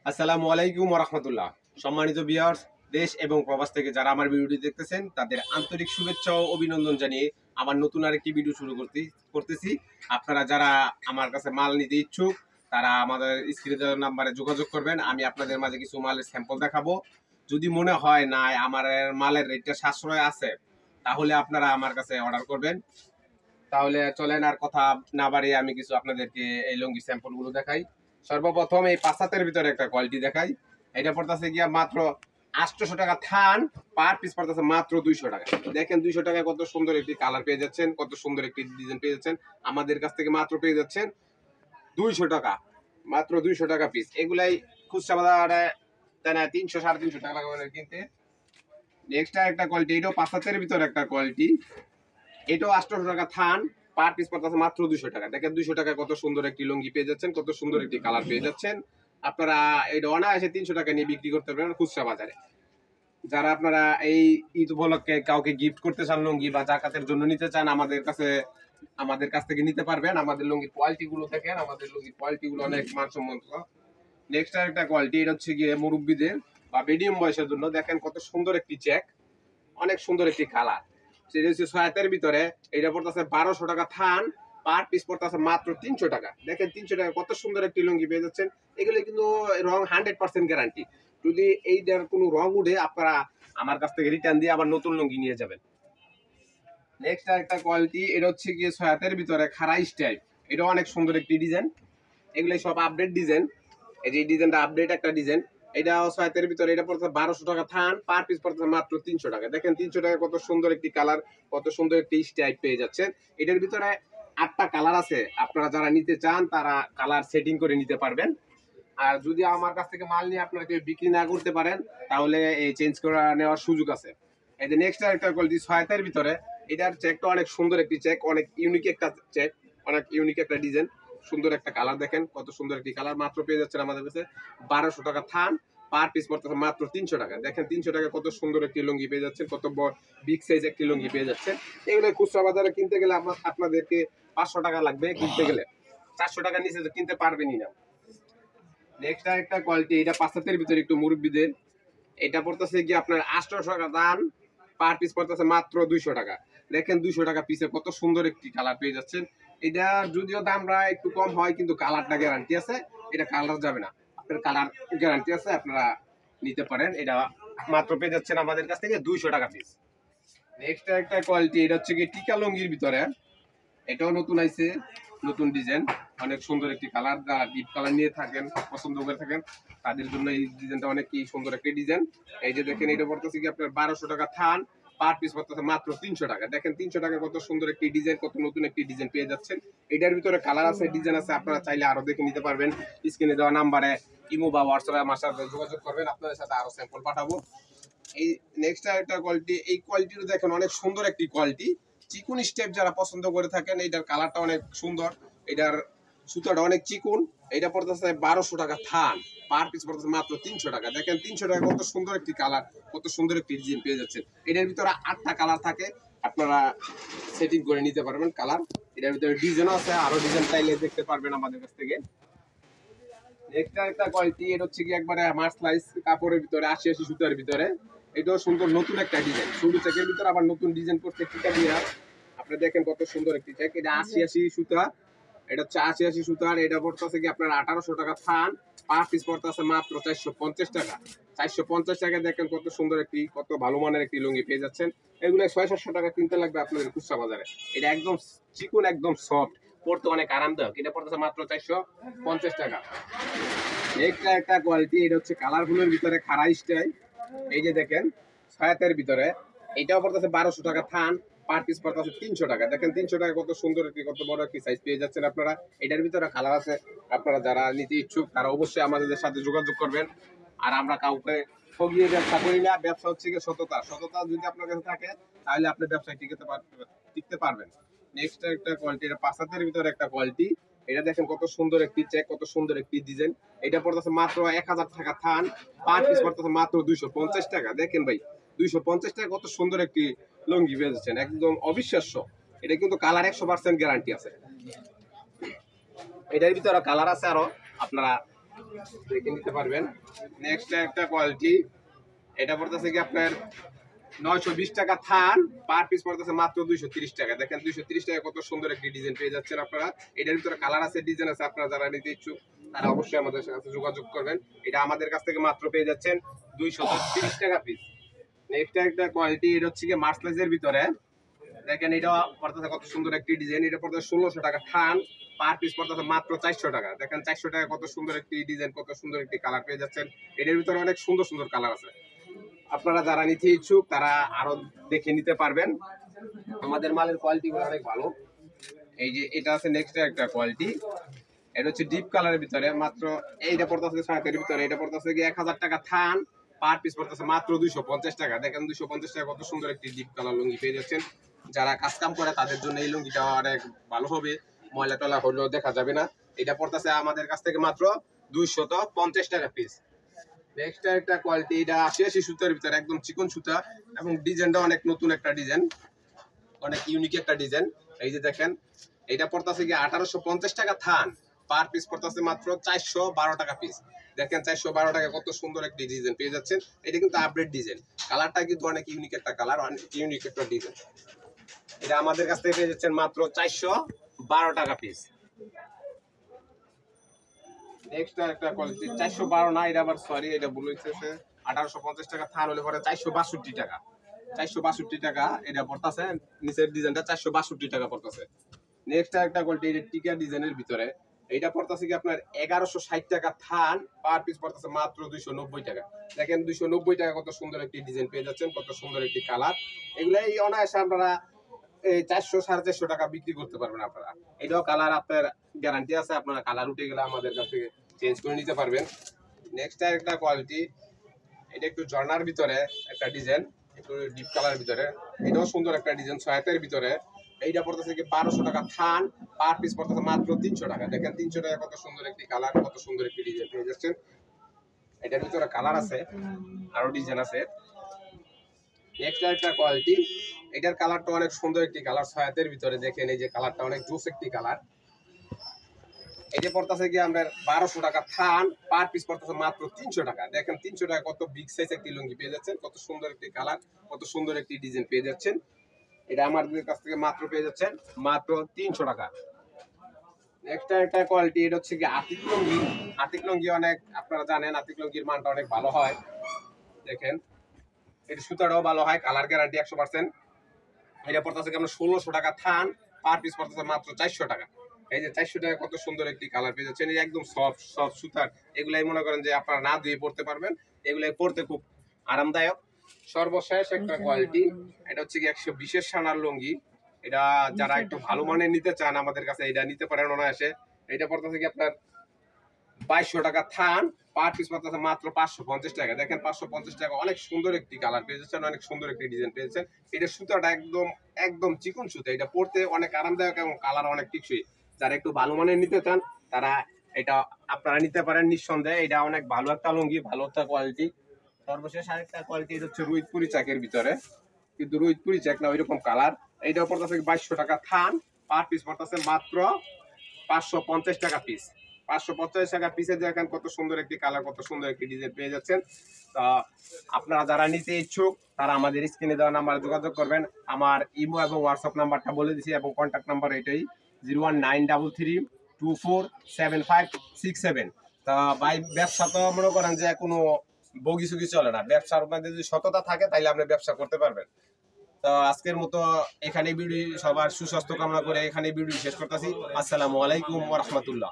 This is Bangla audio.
আসসালামু আলাইকুম ওয়া রাহমাতুল্লাহ। সম্মানিত ভিউয়ার্স, দেশ এবং প্রবাস থেকে যারা আমার ভিডিওটি দেখতেছেন তাদের আন্তরিক শুভেচ্ছা ও অভিনন্দন জানিয়ে আমার নতুন আরেকটি ভিডিও শুরু করতেছি। আপনারা যারা আমার কাছে মাল নিতে ইচ্ছুক তারা আমাদের স্ক্রিনে দেওয়া নাম্বারে যোগাযোগ করবেন। আমি আপনাদের মাঝে কিছু মালের স্যাম্পল দেখাবো। যদি মনে হয় না আমার মালের রেটটা সাশ্রয় আছে তাহলে আপনারা আমার কাছে অর্ডার করবেন। তাহলে চলেন আর কথা না বাড়িয়ে আমি কিছু আপনাদেরকে এই লুঙ্গি স্যাম্পল গুলো দেখাই। সর্বপ্রথম এই ৫ ভিতরে একটা কোয়ালিটি দেখাই। এটা পড়তেছে গিয়া মাত্র ৮০০ টাকা থান, পার পিস পড়তেছে মাত্র ২০০ টাকা। দেখেন ২০০ টাকায় কত সুন্দর একটি কালার পেয়ে যাচ্ছেন, কত সুন্দর একটি ডিজাইন পেয়ে যাচ্ছেন। আমাদের কাছ থেকে মাত্র পেয়ে যাচ্ছেন ২০০ টাকা, মাত্র ২০০ টাকা পিস। এগুলাই খুচরা বাজারে তাই না ৩০০ ৩৫০ টাকা লাগবে কিনতে। নেক্সট একটা কোয়ালিটি, এটাও ৫ ভিতরে একটা কোয়ালিটি। এটাও ৮০০ টাকা থান, পার পিস পড়তেছে মাত্র ২০০ টাকা। দেখেন ২০০ টাকায় কত সুন্দর একটি লুঙ্গি পেয়ে যাচ্ছেন, কত সুন্দর একটি কালার পেয়ে যাচ্ছেন। আপনারা এটা অনায়াসে ৩০০ টাকা নিয়ে বিক্রি করতে পারবেন খুচরা বাজারে। যারা আপনারা এই ঈদ উপলক্ষে কাউকে গিফট করতে চান লুঙ্গি বা জাকাতের জন্য নিতে চান, আমাদের কাছ থেকে নিতে পারবেন। আমাদের লুঙ্গির কোয়ালিটি গুলো দেখেন, আমাদের লুঙ্গির কোয়ালিটি গুলো অনেক মানসম্মত। নেক্সট আরেকটা কোয়ালিটি, এটা হচ্ছে গিয়ে মুরব্বীদের বা মিডিয়াম বয়সের জন্য। দেখেন কত সুন্দর একটি চেক, অনেক সুন্দর একটি কালার। সেটা হচ্ছে ৬০০ ভিতরে। এটা পড়তেছে ১২০০ টাকা থান, পার পিস পড়তেছে মাত্র ৩০০ টাকা। দেখেন ৩০০ টাকা কত সুন্দর একটি লুঙ্গি পেয়ে যাচ্ছেন। এগুলো কিন্তু রং 100% গ্যারান্টি। যদি এইটার কোনো রং উঠে আপনারা আমার কাছ থেকে রিটার্ন দিয়ে আবার নতুন লুঙ্গি নিয়ে যাবেন। নেক্সট আরেকটা কোয়ালিটি, এটা হচ্ছে গিয়ে ৬০০ ভিতরে খাড়াই স্টাইল। এটা অনেক সুন্দর একটি ডিজাইন। এগুলো সব আপডেট ডিজাইন। এই যে ডিজাইনটা আপডেট একটা ডিজাইন। এটা ৬০০ ভিতরে। এটা পড়ছে ১২০০ টাকা থান, পার পিস পড়ছে মাত্র ৩০০ টাকা। দেখেন ৩০০ টাকা কত সুন্দর একটি কালার, কত সুন্দর একটি স্টাইপ পেয়ে যাচ্ছেন। এটার ভিতরে ৮টা কালার আছে। আপনারা যারা নিতে চান তারা কালার সেটিং করে নিতে পারবেন। আর যদি আমার কাছ থেকে মাল নিয়ে আপনারা কেউ বিক্রি না করতে পারেন তাহলে এই চেঞ্জ করে নেওয়ার সুযোগ আছে। এই যে নেক্সট একটা কোয়ালিটি ৬০০ ভিতরে। এটার চেকটা অনেক সুন্দর একটি চেক, অনেক ইউনিক একটা চেক, অনেক ইউনিক একটা ডিজাইন, সুন্দর একটা কালার। দেখেন কত সুন্দর একটি কালার, মাত্র পেয়ে যাচ্ছেন আমাদের কাছে ১২০০ টাকা থান, পার পিস পড়তেছে মাত্র ৩০০ টাকা। দেখেন ৩০০ টাকা কত সুন্দর একটি লুঙ্গি পেয়ে যাচ্ছেন, কত বিগ সাইজ একটি লুঙ্গি পেয়ে যাচ্ছেন। এগুলো খুচরা বাজারে কিনতে গেলে আপনাদেরকে ৫০০ টাকা লাগবে কিনতে গেলে, ৪০০ টাকার নিচে তো কিনতে পারবেনই না। নেক্সট আরেকটা কোয়ালিটি, এটা ৫০০ ভিতরে একটু মুরব্বীদের। এটা পড়তেছে কি আপনার ৮০০ টাকা দাম, পার পিস পড়তেছে মাত্র ২০০ টাকা। দেখেন ২০০ টাকা পিসে কত সুন্দর একটি কালার পেয়ে যাচ্ছেন। এটা যদিও দামটা একটু কম হয় কিন্তু কালারটা গ্যারান্টি আছে, এটা কালার যাবে না, আপনার কালার গ্যারান্টি আছে, আপনারা নিতে পারেন। এটা মাত্র পেয়ে যাচ্ছেন আমাদের কাছ থেকে ২০০ টাকা পিস। নেক্সট একটা কোয়ালিটি, এটা হচ্ছে কি টিকা লুঙ্গির ভিতরে। এটাও নতুন আইছে, নতুন ডিজাইন, অনেক সুন্দর একটি কালার। যারা ডিপ কালার নিয়ে থাকেন, পছন্দ করে থাকেন, তাদের জন্য এই ডিজাইনটা অনেক সুন্দর একটি ডিজাইন। এই যে দেখেন এটা পড়তেছে কি আপনার ১২০০ টাকা থান, পার পিস পড়তেছে মাত্র ৩০০ টাকা। দেখেন ৩০০ টাকা কত সুন্দর একটি ডিজাইন, কত নতুন একটি ডিজাইন পেয়ে যাচ্ছেন। এটার ভিতরে কালার আছে, ডিজাইন আছে, আপনারা চাইলে আরো দেখে নিতে পারবেন। স্ক্রিনে দেওয়া নাম্বারে ইমো বা হোয়াটসঅ্যাপে আমার সাথে যোগাযোগ করবেন, আপনাদের সাথে আরো স্যাম্পল পাঠাবো। এই নেক্সট আরেকটা কোয়ালিটি, এই কোয়ালিটিটা দেখেন অনেক সুন্দর একটি কোয়ালিটি। চিকুন স্টেপ যারা পছন্দ করে থাকেন, এটার কালারটা অনেক সুন্দর, এটার সুতাটা অনেক চিকুন। এটা পড়তেছে ১২০০ টাকা থান, পার পিস পড়তেছে মাত্র ৩০০ টাকা। দেখেন ৩০০ টাকা কত সুন্দর একটি কালার, কত সুন্দর একটি ডিজাইন পেয়ে যাচ্ছেন। এটার ভিতরে ৮টা কালার থাকে, আপনারা সেটিং করে নিতে পারবেন কালার। এটার ভিতরে ডিজাইন আছে, আরো ডিজাইন চাইলে দেখতে পারবেন আমাদের কাছ থেকে। নেক্সট একটা কোয়ালিটি, এটা হচ্ছে কি একবারে মার্সলাইজ কাপড়ের ভিতরে ৮০ সুতার ভিতরে। এটাও সুন্দর নতুন একটা ডিজাইন, শুরু চেকের ভিতরে আবার নতুন ডিজাইন করতে টিকা দিয়ে। আপনি দেখেন কত সুন্দর একটি চেক। এটা ৮০ সুতা, এটা হচ্ছে ৮০ সুতার। এটা পড়তেছে কি আপনার ১৮০০ টাকা থান, পার পিস পড়তেছে মাত্র ৪৫০ টাকা। ৪৫০ টাকা। দেখেন কত সুন্দর একটি, কত ভালো মানের একটি লুঙ্গি পেয়ে যাচ্ছেন। এগুলো ৬০০-৭০০ টাকা কিনতে লাগবে আপনাদের খুচরা বাজারে। এটা একদম চিকুন, একদম সফট, পড়তে অনেক আরামদায়ক। এটা পড়তেছে মাত্র ৪৫০ টাকা। নেক্সট একটা কোয়ালিটি, এটা হচ্ছে কালারফুলের ভিতরে খাড়া স্টাইল। এই যে দেখেন ৬০০ ভিতরে। এটাও পড়তেছে ১২০০ টাকা থান, পার পিস পড়তেছে ৩০০ টাকা। দেখেন ৩০০ টাকা কত সুন্দর একটি, কত বড় একটি সাইজ পেয়ে যাচ্ছেন আপনারা। এটার ভিতরে কালার আছে, আপনারা যারা নিতে ইচ্ছুক তারা অবশ্যই আমাদের সাথে যোগাযোগ করবেন। আর আমরা কাউকে ঠগিয়ে ব্যবসা করি না, ব্যবসা হচ্ছে গিয়ে সততা। সততা যদি আপনার কাছে থাকে তাহলে আপনি ব্যবসায় টিকতে পারবেন। নেক্সট একটা কোয়ালিটি, এটা ৫০০ ভিতরে একটা কোয়ালিটি। এটা দেখেন কত সুন্দর একটি চেক, কত সুন্দর একটি ডিজাইন। এটা পড়তেছে মাত্র ১০০০ টাকা থান, পার পিস পড়তেছে মাত্র ২৫০ টাকা। দেখেন ভাই ২৫০ টাকা কত সুন্দর একটি লুঙ্গি পেয়েছেন, একদম অবিশ্বাস্য। এটা কিন্তু কালার ১০০% গ্যারান্টি আছে। এটার ভিতরে কালার আছে আরো, আপনারা দেখে নিতে পারবেন। নেক্সট একটা কোয়ালিটি, এটা পড়তেছে কি আপনার 920 টাকা থান, পার পিস পড়তেছে মাত্র 230 টাকা। দেখেন 230 টাকা কত সুন্দর একটি ডিজাইন পেয়ে যাচ্ছেন আপনারা। এটার ভিতরে কালার আছে, ডিজাইন আছে, আপনারা যারা নিতে ইচ্ছুক তারা অবশ্যই আমাদের সাথে যোগাযোগ করবেন। এটা আমাদের কাছ থেকে মাত্র পেয়ে যাচ্ছেন 230 টাকা পিস। নেক্সট একটা কোয়ালিটি, এটা হচ্ছে কি মার্সলাইজের ভিতরে। দেখেন এটা পড়তেছে কত সুন্দর একটি ডিজাইন, এটা পড়তেছে 1600 টাকা থান, পার পিস পড়তেছে মাত্র 400 টাকা। দেখেন 400 টাকা কত সুন্দর একটি ডিজাইন, কত সুন্দর একটি কালার পেয়ে যাচ্ছেন। এটার ভিতরে অনেক সুন্দর সুন্দর কালার আছে, আপনারা যারা নিতে ইচ্ছুক তারা আরো দেখে নিতে পারবেন। আমাদের মালের কোয়ালিটি অনেক ভালো। এই যে এটা আছে নেক্সট একটা কোয়ালিটি, এটা হচ্ছে ডিপ কালারের ভিতরে, মাত্র এইটা পড়তেছে 700 ভিতরে, এটা পড়তেছে কি 1000 টাকা থান, পার পিস পড়তেছে মাত্র 250 টাকা। দেখেন 250 টাকা কত সুন্দর একটি ডিপ কালার লুঙ্গি পেয়ে যাচ্ছেন। যারা কাজ কাম করে তাদের জন্য এই লুঙ্গিটা অনেক ভালো হবে, ময়লা টলা হলেও দেখা যাবে না। এটা পড়তেছে আমাদের কাছ থেকে মাত্র 250 টাকা পিস। নেক্সট একটা কোয়ালিটি, এটা 80 সুতার ভিতরে, একদম চিকন সুতা এবং ডিজাইনটা অনেক নতুন একটা ডিজাইন, অনেক ইউনিক একটা ডিজাইন। এই যে দেখেন এটা পড়তেছে কি 1850 টাকা থান, পার পিস পড়তেছে মাত্র 412 টাকা পিস। দেখেন 412 টাকা কত সুন্দর একটি ডিজাইন পেয়ে যাচ্ছেন। এটা কিন্তু আপডেট ডিজাইন, কালারটা কিন্তু অনেক ইউনিক একটা কালার, অনেক ইউনিক একটা ডিজাইন। এটা আমাদের কাছ থেকে পেয়ে যাচ্ছেন মাত্র 412 টাকা পিস। নেক্সট একটা কোয়ালিটি 412 না, এটা আবার সরি, এটা ভুল হয়েছে। 1850 টাকা থান হলে পরে 462 টাকা, 462 টাকা এটা পড়তেছে। নিচের ডিজাইনটা 462 টাকা পড়তেছে। নেক্সট একটা কোয়ালিটি, এটা টিকা ডিজাইনের ভিতরে, এইটা পড়তেছে কি আপনার 1160 টাকা থান, পার পিস পড়তেছে মাত্র 290 টাকা। দেখেন 290 টাকা কত সুন্দর একটি ডিজাইন পেয়ে যাচ্ছেন, কত সুন্দর একটি কালার। এগুলো এই অনায়াসে আপনারা এই 400 450 টাকা বিক্রি করতে পারবেন আপনারা। এটাও কালার আপনার গ্যারান্টি আছে, আপনারা কালার উঠে গেলে আমাদের কাছ থেকে চেঞ্জ করে নিতে পারবেন। নেক্সট একটা কোয়ালিটি, এটা একটু ঝর্ণার ভিতরে একটা ডিজাইন, একটু ডিপ কালারের ভিতরে, এটাও সুন্দর একটা ডিজাইন, 6 ভিতরে। এইটা পড়তেছে কি 1200 টাকা থান, পার পিস পড়তেছে মাত্র 300 টাকা। দেখেন 300 টাকা কত সুন্দর একটি কালার, কত সুন্দর একটি ডিজাইন পেয়ে যাচ্ছেন। এটার ভিতরে কালার আছে, আরো ডিজাইন আছে। নেক্সট একটা কোয়ালিটি, এটার কালারটা অনেক সুন্দর একটি কালার, 6 ভিতরে। দেখেন এই যে কালারটা অনেক জোস একটি কালার। এটা পড়তেছে কি আমরা 1200 টাকা থান, পার পিস পড়তেছে মাত্র 300 টাকা। দেখেন 300 টাকা কত বিগ সাইজ একটি লুঙ্গি পেয়ে যাচ্ছেন, কত সুন্দর একটি কালার, কত সুন্দর একটি ডিজাইন পেয়ে যাচ্ছেন। এটা আমাদের কাছ থেকে মাত্র পেয়ে যাচ্ছেন মাত্র 300 টাকা। নেক্সট একটা কোয়ালিটি, এটা হচ্ছে কি আতিক লুঙ্গি। আতিক লুঙ্গি অনেক আপনারা জানেন, আতিক লুঙ্গির মানটা অনেক ভালো হয়। দেখেন এর সুতাটাও ভালো হয়, কালার গ্যারান্টি 100%। এটা পড়তেছে কি আমরা 1600 টাকা থান, পার পিস পড়তেছে মাত্র 400 টাকা। এই যে 400 টাকা কত সুন্দর একটি কালার পেয়ে যাচ্ছেন, এই একদম সফট সফট সুতার। এগুলাই মনে করেন যে আপনারা না ধুয়ে পড়তে পারবেন, এগুলাই পড়তে খুব আরামদায়ক। সর্বশেষ একটা কোয়ালিটি, এটা হচ্ছে কি 120 সানার লুঙ্গি। এটা যারা একটু ভালো মানের নিতে চান আমাদের কাছে এটা নিতে পারেন অনায়াসে। এটা পড়তেছে কি আপনার 2200 টাকা থান, পার পিস পড়তেছে মাত্র 550 টাকা। দেখেন 550 টাকা, অনেক সুন্দর একটি কালার পেয়ে যাচ্ছেন, অনেক সুন্দর একটি ডিজাইন পেয়েছেন। এটা সুতাটা একদম একদম চিকন সুতা, এটা পড়তে অনেক আরামদায়ক এবং কালার অনেক টিকসই। যারা একটু ভালো মানের নিতে চান তারা এটা আপনারা নিতে পারেন নিঃসন্দেহে। এটা অনেক ভালো একটা লুঙ্গি, ভালো একটা কোয়ালিটি। সর্বশেষ আরেকটা কোয়ালিটি, এটা হচ্ছে রুইতপুরি চাকের ভিতরে, কিন্তু রুইতপুরি চাক না, ওইরকম কালার। এইটা পড়তেছে 2200 টাকা থান, পার পিস পড়তেছে মাত্র 550 টাকা পিস। 550 টাকা পিসে দেখেন কত সুন্দর একটি কালার, কত সুন্দর একটি ডিজাইন পেয়ে যাচ্ছেন। তা আপনারা যারা নিতে ইচ্ছুক তারা আমাদের স্ক্রিনে দেওয়া নাম্বার যোগাযোগ করবেন। আমার ইমো এবং হোয়াটসঅ্যাপ নাম্বারটা বলে দিচ্ছি এবং কন্ট্যাক্ট নাম্বার এটাই 01933247567। তা ভাই ব্যবসা তো মনে করেন যে কোনো বগি সুগি চলে না, ব্যবসার মধ্যে যদি সততা থাকে তাহলে আপনি ব্যবসা করতে পারবেন। তো আজকের মতো এখানে ভিডিও, সবার সুস্বাস্থ্য কামনা করে এখানে ভিডিও শেষ করতেছি। আসসালামু আলাইকুম ওয়া রাহমাতুল্লাহ।